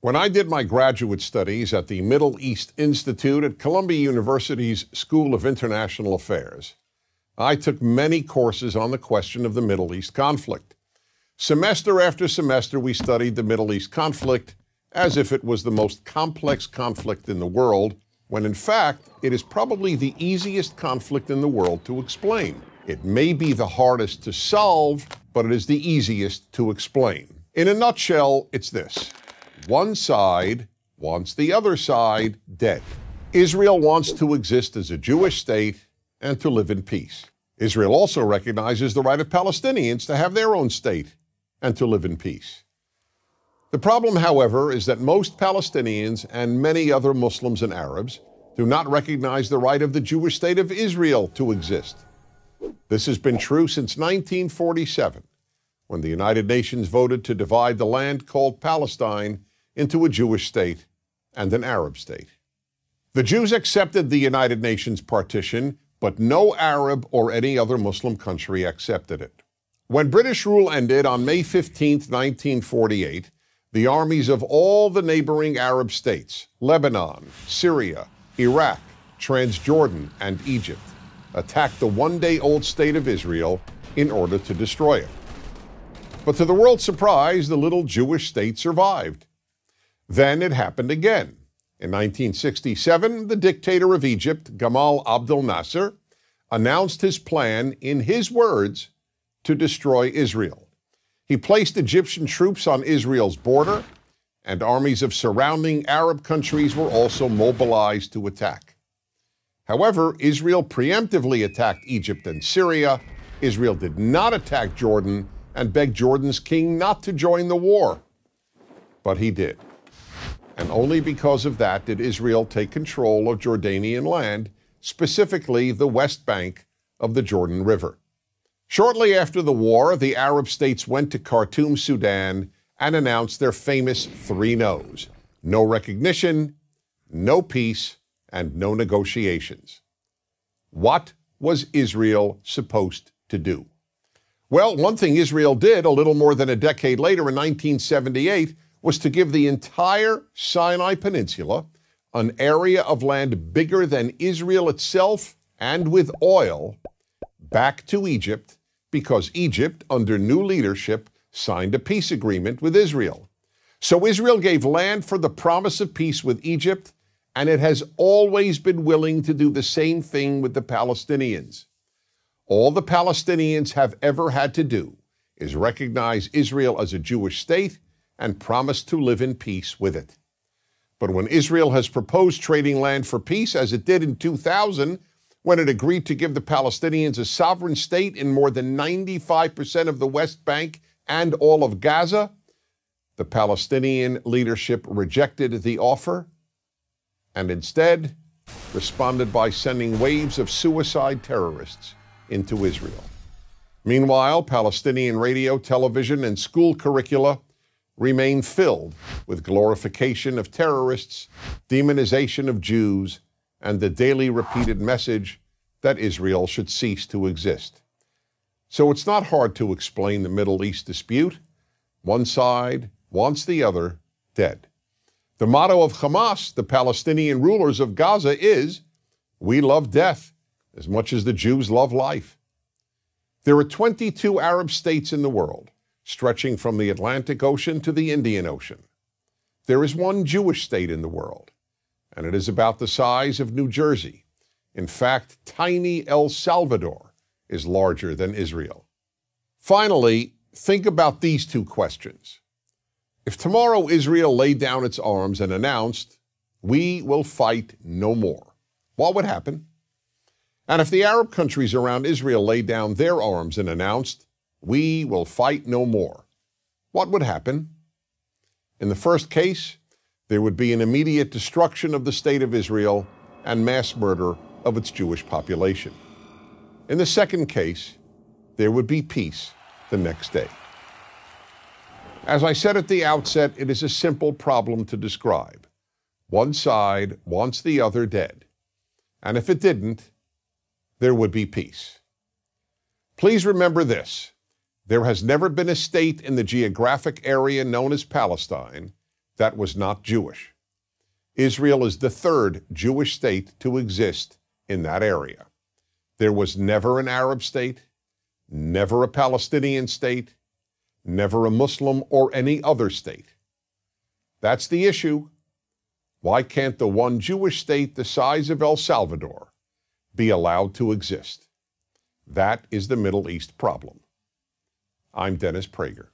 When I did my graduate studies at the Middle East Institute at Columbia University's School of International Affairs, I took many courses on the question of the Middle East conflict. Semester after semester, we studied the Middle East conflict as if it was the most complex conflict in the world, when in fact, it is probably the easiest conflict in the world to explain. It may be the hardest to solve, but it is the easiest to explain. In a nutshell, it's this. One side wants the other side dead. Israel wants to exist as a Jewish state and to live in peace. Israel also recognizes the right of Palestinians to have their own state and to live in peace. The problem, however, is that most Palestinians and many other Muslims and Arabs do not recognize the right of the Jewish state of Israel to exist. This has been true since 1947, when the United Nations voted to divide the land called Palestine into a Jewish state and an Arab state. The Jews accepted the United Nations partition, but no Arab or any other Muslim country accepted it. When British rule ended on May 15, 1948, the armies of all the neighboring Arab states, Lebanon, Syria, Iraq, Transjordan, and Egypt, attacked the one-day-old state of Israel in order to destroy it. But to the world's surprise, the little Jewish state survived. Then it happened again. In 1967, the dictator of Egypt, Gamal Abdel Nasser, announced his plan, in his words, to destroy Israel. He placed Egyptian troops on Israel's border, and armies of surrounding Arab countries were also mobilized to attack. However, Israel preemptively attacked Egypt and Syria. Israel did not attack Jordan and begged Jordan's king not to join the war. But he did. And only because of that did Israel take control of Jordanian land, specifically the West Bank of the Jordan River. Shortly after the war, the Arab states went to Khartoum, Sudan, and announced their famous three no's: no recognition, no peace, and no negotiations. What was Israel supposed to do? Well, one thing Israel did a little more than a decade later in 1978 was to give the entire Sinai Peninsula, an area of land bigger than Israel itself and with oil, back to Egypt, because Egypt, under new leadership, signed a peace agreement with Israel. So Israel gave land for the promise of peace with Egypt, and it has always been willing to do the same thing with the Palestinians. All the Palestinians have ever had to do is recognize Israel as a Jewish state and promise to live in peace with it. But when Israel has proposed trading land for peace, as it did in 2000, when it agreed to give the Palestinians a sovereign state in more than 95% of the West Bank and all of Gaza, the Palestinian leadership rejected the offer and instead responded by sending waves of suicide terrorists into Israel. Meanwhile, Palestinian radio, television, and school curricula remain filled with glorification of terrorists, demonization of Jews, and the daily repeated message that Israel should cease to exist. So it's not hard to explain the Middle East dispute. One side wants the other dead. The motto of Hamas, the Palestinian rulers of Gaza, is, "We love death as much as the Jews love life." There are 22 Arab states in the world, stretching from the Atlantic Ocean to the Indian Ocean. There is one Jewish state in the world, and it is about the size of New Jersey. In fact, tiny El Salvador is larger than Israel. Finally, think about these two questions. If tomorrow Israel laid down its arms and announced, "We will fight no more," what would happen? And if the Arab countries around Israel laid down their arms and announced, "We will fight no more," what would happen? In the first case, there would be an immediate destruction of the state of Israel and mass murder of its Jewish population. In the second case, there would be peace the next day. As I said at the outset, it is a simple problem to describe. One side wants the other dead. And if it didn't, there would be peace. Please remember this. There has never been a state in the geographic area known as Palestine that was not Jewish. Israel is the third Jewish state to exist in that area. There was never an Arab state, never a Palestinian state, never a Muslim or any other state. That's the issue. Why can't the one Jewish state the size of El Salvador be allowed to exist? That is the Middle East problem. I'm Dennis Prager.